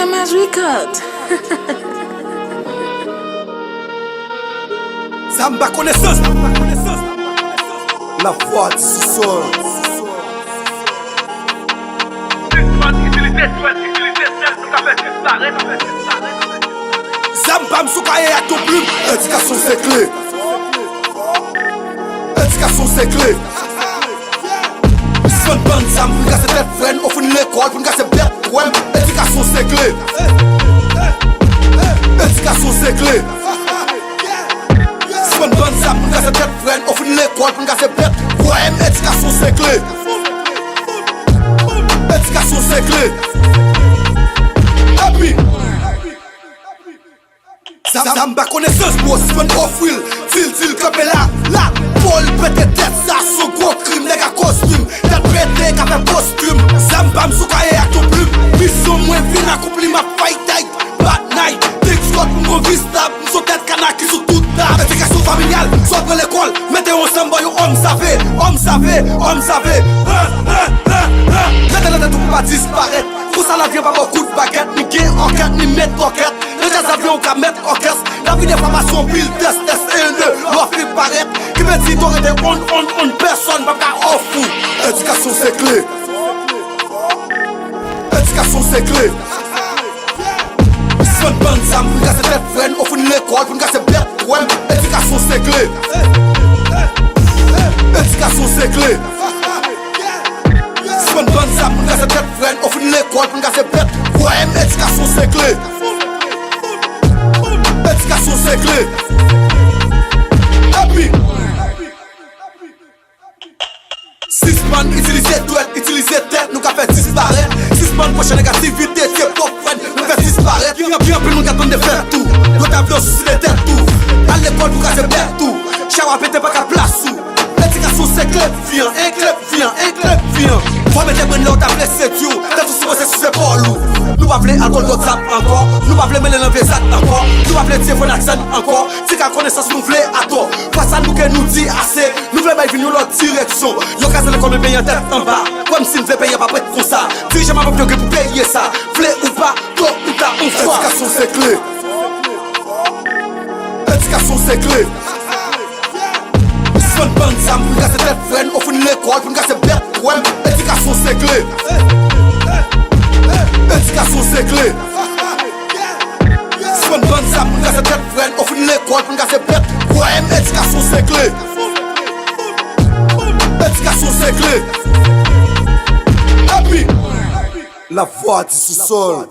DMS Record. Zamba connaissance. La voix du sous-sol. Zamba m'soukaye à ton plume. Éducation c'est clé. Éducation c'est clé. Son bande Zamba pour casser tête freine. Au fond de l'école pour casser bête. Ouais, éducation c'est clé. Éducation c'est clé. Son bande Zamba pour casser tête freine. Au fond de l'école pour casser bête. Ouais, éducation c'est clé. Éducation c'est clé. Happy. Zamba connaissance pour se faire off-wheel. Fil, capé là. Paul pète tête, ça, son gros crime, les gars costume. Tête pété, capé costume. Zamba m'soukaye à ton plume. Mission moins fin, accompli ma fight night. Bad night, big Scott pour mon vista. M'sou tête kanaki sous toute table. Éducation familiale, soit pour l'école. Mettez ensemble, yo, homme savait. Mettez la tête pour pas disparaître. Pour ça la vie pas beaucoup de baguettes. Ni gain enquête, ni mettre enquête. Les avions qu'à mettre orchestre. La vie d'information, pile, test, et l'offre fait paraître. Qui me dit t'aurais des on personne, pas qu'à off fou. Éducation c'est clé. Éducation c'est clé. Son bande Zamba pour casser tête freine. Au fond de l'école pour casser bête. Ouais, éducation c'est clé. Éducation c'est clé. Son bande Zamba pour casser tête freine. Au fond de l'école pour casser bête. Ouais, éducation c'est clé. Éducation c'est clé. Happy. Six man utiliser douette, utiliser tête, nous qu'a fait disparaître. Six man prochaine négativité, c'est top friend, nous fait disparaître. Bien plus nous qu'attendons de faire tout. Nous t'avions sur les têtes tout. À l'école pour casser bête tout. Chawa pété pas qu'à place sous. L'éducation c'est clé, viens. Faut mettre les mains là où t'as blessé Dieu. T'as tout supposé sur ses bords. Nous pas voulons alcool d'autres encore. Nous pas voulons mêler l'envesat encore. Nous pas voulons dire qu'on accent encore. Si qu'à connaissance nous voulons à toi. Face à nous que nous dit assez. Nous voulons venir dans l'autre direction. Yo casé l'école me paye en tête en bas. Comme si nous ne payer pas prêt pour ça. Dirige ma propre pour payer ça. Voulez ou pas, toi ou ta on fois. Éducation c'est clé. Éducation c'est clé. Son bande Zamba pour casser tête freine. Au fond de l'école pour casser bête. Ouais, éducation c'est clé. Éducation c'est clé. Son bande Zamba pour casser tête freine. Au fond de l'école pour casser bête. Ouais, éducation c'est clé. Éducation c'est clé. Happy. La voix du sous-sol.